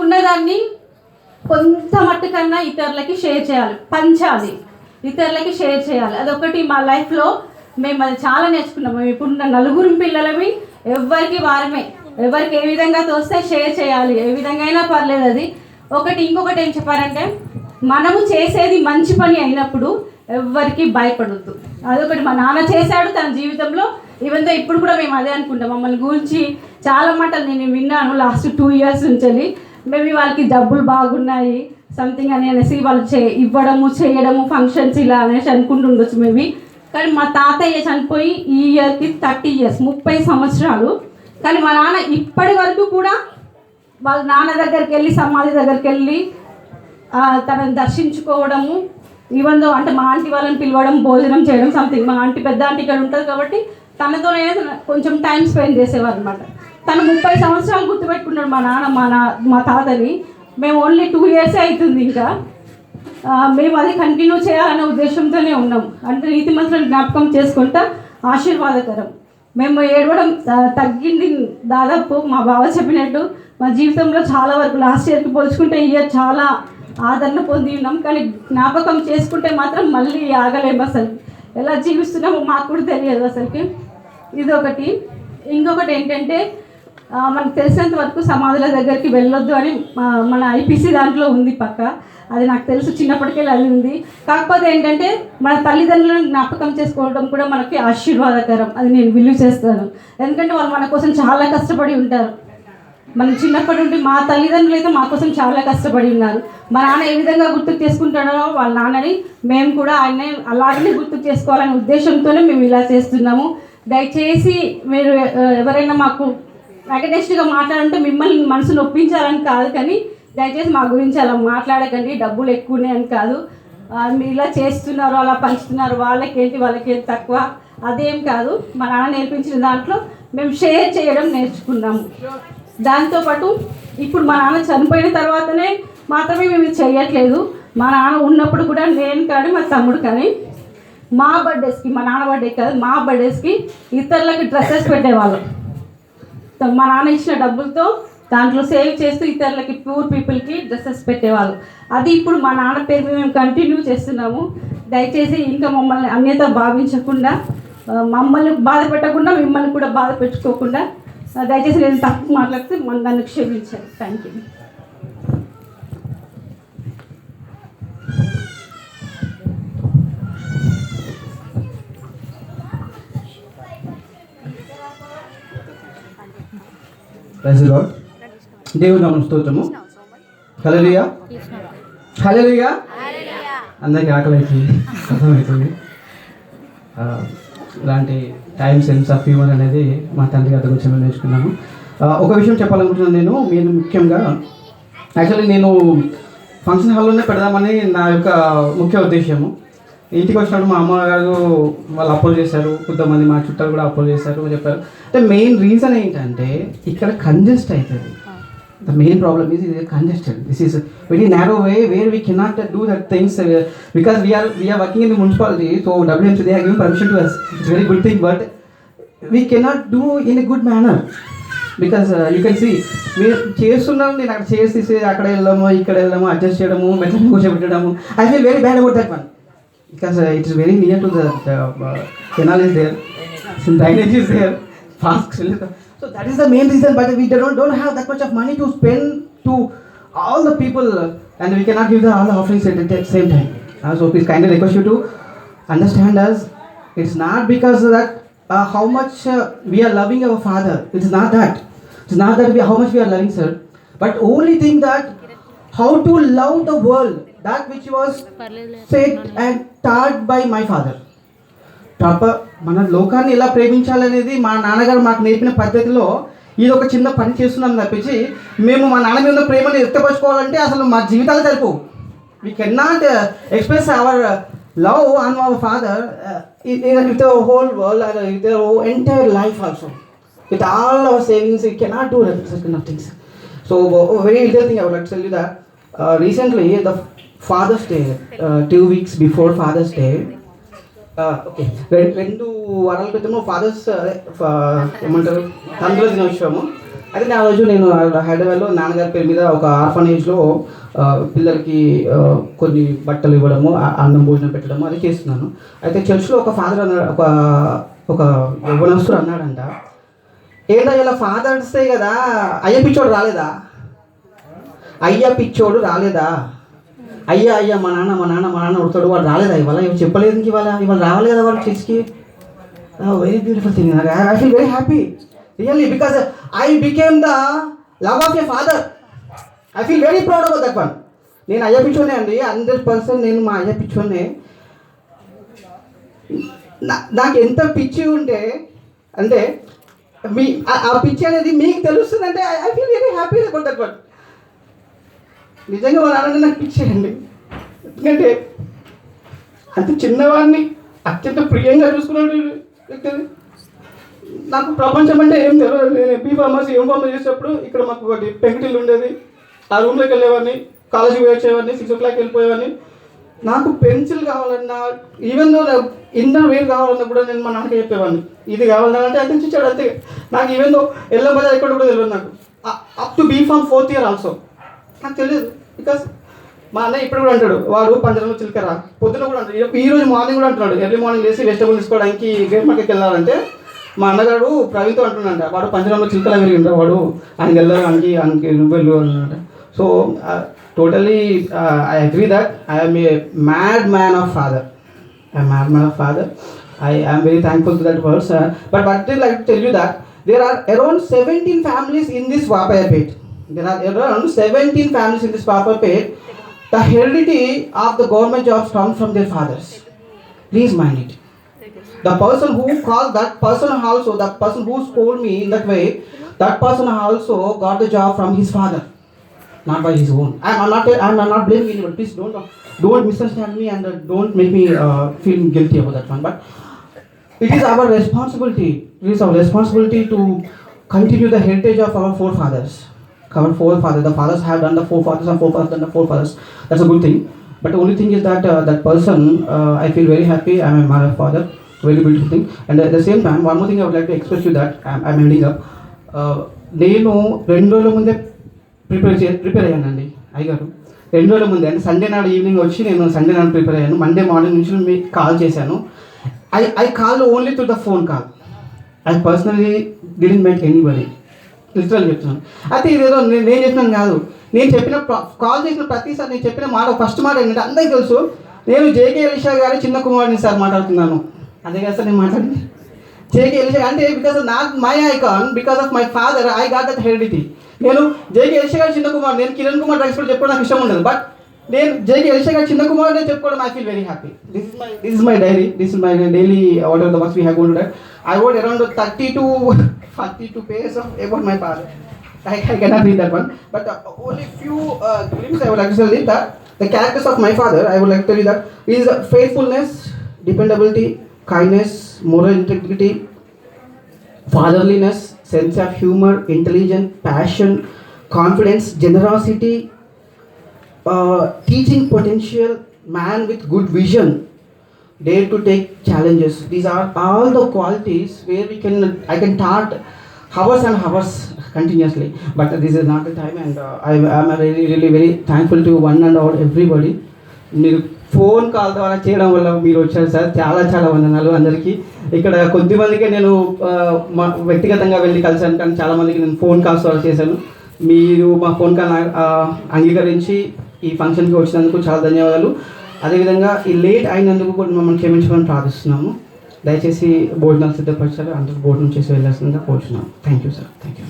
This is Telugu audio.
ఉన్నదాన్ని కొంత మట్టుకన్నా ఇతరులకి షేర్ చేయాలి, పంచాలి, ఇతరులకి షేర్ చేయాలి. అదొకటి మా లైఫ్లో మేము అది చాలా నేర్చుకున్నాము. మేము ఇప్పుడున్న నలుగురు పిల్లలవి ఎవరికి వారమే, ఎవరికి ఏ విధంగా తోస్తే షేర్ చేయాలి, ఏ విధంగా అయినా పర్లేదు. అది ఒకటి. ఇంకొకటి ఏం చెప్పారంటే, మనము చేసేది మంచి పని అయినప్పుడు ఎవరికి భయపడద్దు. అదొకటి మా నాన్న చేశాడు తన జీవితంలో. ఈవెంతో ఇప్పుడు కూడా మేము అదే అనుకుంటాం. మమ్మల్ని గురించి చాలా మాటలు నేను విన్నాను లాస్ట్ 2 years నుంచి. మేబీ వాళ్ళకి డబ్బులు బాగున్నాయి సంథింగ్ అనేసి వాళ్ళు ఇవ్వడము చేయడము ఫంక్షన్స్ ఇలా అనేసి అనుకుంటుండొచ్చు మేబీ. కానీ మా తాతయ్య చనిపోయి ఈ ఇయర్కి 30 years, 30 సంవత్సరాలు. కానీ మా నాన్న ఇప్పటి వరకు కూడా వాళ్ళ నాన్న దగ్గరికి వెళ్ళి, సమాధి దగ్గరికి వెళ్ళి తనని దర్శించుకోవడము, ఈవెందో అంటే మా ఆంటీ వాళ్ళని పిలవడం, భోజనం చేయడం సంథింగ్. మా ఆంటీ పెద్ద ఆంటీ ఇక్కడ ఉంటుంది కాబట్టి తనతోనే కొంచెం టైం స్పెండ్ చేసేవారు అనమాట. తను 30 సంవత్సరాలు గుర్తుపెట్టుకున్నాడు మా నాన్న మా తాతని. మేము ఓన్లీ 2 years అవుతుంది. ఇంకా మేము అది కంటిన్యూ చేయాలనే ఉద్దేశంతోనే ఉన్నాం. అంటే నీతిమంతులను జ్ఞాపకం చేసుకుంటా ఆశీర్వాదకరం. మేము ఏడవడం తగ్గింది దాదాపు. మా బావ చెప్పినట్టు మా జీవితంలో చాలా వరకు లాస్ట్ ఇయర్కి పోల్చుకుంటే ఈ ఇయర్ చాలా ఆదరణ పొంది ఉన్నాం. కానీ జ్ఞాపకం చేసుకుంటే మాత్రం మళ్ళీ ఆగలేము. అసలు ఎలా జీవిస్తున్నామో మాకు కూడా తెలియదు అసలుకి. ఇదొకటి. ఇంకొకటి ఏంటంటే, మనకు తెలిసినంత వరకు సమాధుల దగ్గరికి వెళ్ళొద్దు అని మన ఐపీసీ దాంట్లో ఉంది పక్క. అది నాకు తెలుసు, చిన్నప్పటికెళ్ళి అది ఉంది. కాకపోతే ఏంటంటే, మన తల్లిదండ్రులను జ్ఞాపకం చేసుకోవడం కూడా మనకి ఆశీర్వాదకరం. అది నేను బిలీవ్ చేస్తాను. ఎందుకంటే వాళ్ళు మన కోసం చాలా కష్టపడి ఉంటారు. మనం చిన్నప్పటి నుండి మా తల్లిదండ్రులు అయితే మా కోసం చాలా కష్టపడి ఉన్నారు. మా నాన్న ఏ విధంగా గుర్తుకు చేసుకుంటాడో వాళ్ళ నాన్నని మేము కూడా ఆయన్ని అలాగనే గుర్తుకు చేసుకోవాలనే ఉద్దేశంతోనే మేము ఇలా చేస్తున్నాము. దయచేసి మీరు ఎవరైనా మాకు అగెనిస్ట్గా మాట్లాడంటే మిమ్మల్ని మనసు నొప్పించాలని కాదు, కానీ దయచేసి మా గురించి అలా మాట్లాడకండి. డబ్బులు ఎక్కువనే అని కాదు, మీరు ఇలా చేస్తున్నారు, అలా పంచుతున్నారు, వాళ్ళకేంటి తక్కువ, అదేం కాదు. మా నాన్న నేర్పించిన దాంట్లో మేము షేర్ చేయడం నేర్చుకున్నాము. దాంతోపాటు ఇప్పుడు మా నాన్న చనిపోయిన తర్వాతనే మాత్రమే మేము ఇది చేయట్లేదు. మా నాన్న ఉన్నప్పుడు కూడా నేను కానీ మా తమ్ముడు కానీ మా బర్త్డేస్కి, మా నాన్న బర్త్డే కాదు, మా బర్త్డేస్కి ఇతరులకి డ్రెస్సెస్ పెట్టేవాళ్ళం. మా నాన్న ఇచ్చిన డబ్బులతో దాంట్లో సేవ్ చేస్తూ ఇతరులకి, పూర్ పీపుల్కి డ్రెస్సెస్ పెట్టేవాళ్ళు. అది ఇప్పుడు మా నాన్న పేరు మేము కంటిన్యూ చేస్తున్నాము. దయచేసి ఇంకా మమ్మల్ని అన్యత భావించకుండా, మమ్మల్ని బాధ పెట్టకుండా, మిమ్మల్ని కూడా బాధ పెట్టుకోకుండా దయచేసి నేను తప్పు మాట్లాడితే నన్ను క్షమించారు. Thank you. దేవుని నామమున స్తోత్రము. హల్లెలూయా, హల్లెలూయా. అందరికీ ఆకలి అవుతుంది, అర్థమవుతుంది. ఇలాంటి టైం సెన్స్ ఆఫ్ హ్యూమర్ అనేది మా తండ్రి గారి గురించి మేము నేర్చుకున్నాము. ఒక విషయం చెప్పాలనుకుంటున్నాను నేను ముఖ్యంగా. యాక్చువల్లీ నేను ఫంక్షన్ హాల్లోనే పెడదామని నా యొక్క ముఖ్య ఉద్దేశము. ఇంటికి వచ్చినప్పుడు మా అమ్మగారు వాళ్ళు అపోజ్ చేశారు, కొంతమంది మా చుట్టాలు కూడా అపోజ్ చేశారు, చెప్పారు. అంటే మెయిన్ రీజన్ ఏంటంటే ఇక్కడ కంజెస్ట్ అవుతుంది. The main problem is congested. This is a very narrow way where we cannot do that things because we are working in the municipality. So WMC they are giving permission to us. It's a very good thing, but we cannot do in a good manner because you can see we చేస్తున్నాం. నేను అక్కడ చేసి అక్కడ వెళ్ళాము, ఇక్కడ వెళ్ళాము, అడ్జస్ట్ చేయడము, మెట్ల కూర్చోబెట్టడము. I feel very bad about that one because it is very near to the canal is there, some drainage is there, fast. So that is the main reason, but we don't have that much of money to spend to all the people, and we cannot give all the offerings at the same time. So please kindly request you to understand us. It's not because of that how much we are loving our Father. It's not that. It's not that how much we are loving, sir. But only thing that how to love the world, that which was said and taught by my father. మన లోకాన్ని ఎలా ప్రేమించాలనేది మా నాన్నగారు మాకు నేర్పిన పద్ధతిలో ఇది ఒక చిన్న పని చేస్తున్నాం తప్పించి మేము మా నాన్న మీద ప్రేమను వ్యక్తపరచుకోవాలంటే అసలు మా జీవితాలు సరిపోవు. We can not express our love on our father with the whole world or with the entire life also with all our savings. We cannot do such kind of things. So very little thing I would like to tell you that recently the father's day 2 weeks before father's day, okay 2 వారాల క్రితము ఫాదర్స్ ఏమంటారు తండ్రుల దినోత్సవము. అయితే ఆ రోజు నేను హైదరాబాద్లో నాన్నగారి పేరు మీద ఒక ఆర్ఫనేజ్లో పిల్లలకి కొన్ని బట్టలు ఇవ్వడము, అన్నం భోజనం పెట్టడము అది చేస్తున్నాను. అయితే చర్చ్లో ఒక ఫాదర్ అన్నాడు, ఒక యవ్వనస్తుడు అన్నాడంట, ఏంటో ఇలా ఫాదర్స్ డే కదా, అయ్య పిచ్చోడు రాలేదా, అయ్య పిచ్చోడు రాలేదా, అయ్యా మా నాన్న ఉడతాడు, వాడు రాలేదా ఇవాళ, ఇవాళ చెప్పలేదు ఇంక ఇవాళ రావాలి కదా వాడు చర్చ్కి. Very beautiful thing. I feel very happy really because I became the love of a father. I feel very proud about that one. నేను అయ్య పిచ్చోనే అండి, 100% నేను మా అయ్య పిచ్చోనే. నాకు ఎంత పిచ్చి ఉంటే అంటే ఆ పిచ్చి అనేది మీకు తెలుస్తుంది అంటే I feel very happy about that one. నిజంగా మా నాన్న నాకు పిచ్చేయండి, ఎందుకంటే అంత చిన్నవాడిని అత్యంత ప్రియంగా చూసుకున్నాడు వ్యక్తి. నాకు ప్రపంచం అంటే ఏం తెలియదు. నేను ఎం ఫార్మసీ చేసేటప్పుడు ఇక్కడ మాకు ఒకటి పెంకుటిల్లు ఉండేది, ఆ రూమ్లోకి వెళ్ళేవాడిని, కాలేజీకి వచ్చేవాడిని, 6 o'clock వెళ్ళిపోయేవాడిని. నాకు పెన్సిల్ కావాలన్నా, ఈవెన్ దో ఇన్నర్ వేర్ కావాలన్నా కూడా నేను మా నాన్నకి చెప్పేవాడిని, ఇది కావాలన్నా అంటే అది ఇచ్చాడు అంతే. నాకు ఈవెన్ దో ఎల్లబజ ఎక్కడ కూడా తెలియదు నాకు, up to B.Pharm 4th year also నాకు తెలియదు. బికాస్ మా అన్నయ్య ఇప్పుడు కూడా అంటాడు, వాడు పంజరంలో చిలకరా, పొద్దున కూడా అంటాడు, ఈరోజు మార్నింగ్ కూడా అంటున్నాడు, ఎర్లీ మార్నింగ్ లేసి వెజిటబుల్ తీసుకోవడానికి గేట్ మార్కెట్కి వెళ్ళాలంటే మా అన్నగారు ప్రవీణ్తో అంటున్నాడంట, వాడు పంజరంలో చిలకలా పెరిగిండ్రా వాడు, ఆయనకి వెళ్ళారు, ఆయనకి నువ్వు వెళ్ళు అన్నమాట. So totally I agree that I am a madman of father. I am very thankful to that verse. But what I like to tell you that there are around 17 families in this Vapayapet. There are around 17 families in this Vapayapet. The heredity of the government jobs comes from their fathers. Please mind it. The person who called that person also, the person who scolded me in that way, that person also got the job from his father, not by his own. I'm not blaming anyone. Please don't misunderstand me and don't make me feel guilty about that one. But it is our responsibility. It is our responsibility to continue the heritage of our forefathers. Our forefathers, the fathers have done the forefathers and forefathers done the forefathers. That's a good thing. But the only thing is that that person, I feel very happy. I'm a mother, father. Very beautiful thing. And at the same time, one more thing I would like to express to you that I'm ending up. నేను 2 రోజుల ముందే ప్రిపేర్ అయ్యానండి అయ్యగారు. 2 రోజుల ముందే అంటే సండే నాడు ఈవినింగ్ వచ్చి నేను సండే నాడు ప్రిపేర్ అయ్యాను. మండే మార్నింగ్ నుంచి మీకు కాల్ చేశాను. I call only through the phone call. I personally didn't met anybody, literal చెప్తున్నాను. అయితే ఇదేదో నేను చెప్పినాను కాదు, నేను చెప్పిన కాల్ చేసిన ప్రతిసారి నేను చెప్పిన మాట ఫస్ట్ మాట ఏంటంటే అందరికీ తెలుసు, నేను జేకే ఎలిషా గారి చిన్న కుమారుని సార్ మాట్లాడుతున్నాను. అదే కదా సార్ నేను మాట్లాడింది. జేకే ఎలిషా అంటే because of not my icon, because of my father I got that heredity. నేను జేకే ఎలిషా గారి చిన్న కుమార్, నేను కిరణ్ కుమార్ రైస్పూర్ చెప్పుకోవడం నాకు ఇష్టం ఉండదు. బట్ నేను జేకే ఎలిషా గారి చిన్న కుమార్ నేను చెప్పుకోవడం I feel very happy. This is my diary, this is my daily what are the works we have gone to do. I wrote around 30 to 42 pages of about my father. I cannot read that one, but only few glimpses I would like to tell you that the characters of my father. I would like to tell you that he is faithfulness, dependability, kindness, moral integrity, fatherliness, sense of humor, intelligence, passion, confidence, generosity, teaching potential, man with good vision, dare to take challenges. These are all the qualities where I can talk hours and hours continuously, but this is not the time. And I am really very thankful to one and all everybody. మీరు ఫోన్ కాల్ ద్వారా చేయడం వల్ల మీరు వచ్చారు సార్, చాలా వందనాలు అందరికీ. ఇక్కడ కొద్దిమందికి నేను వ్యక్తిగతంగా వెళ్ళి కలిసాను, కానీ చాలామందికి నేను ఫోన్ కాల్స్ ద్వారా చేశాను. మీరు మా ఫోన్ కాల్ అంగీకరించి ఈ ఫంక్షన్కి వచ్చినందుకు చాలా ధన్యవాదాలు. అదేవిధంగా ఈ లేట్ అయినందుకు కూడా మమ్మల్ని క్షమించమని ప్రార్థిస్తున్నాము. దయచేసి భోజనాలు సిద్ధపరచాలి, అందరూ భోజనం చేసి వెళ్ళాల్సిందిగా కోరుచున్నాము. Thank you sir, thank you.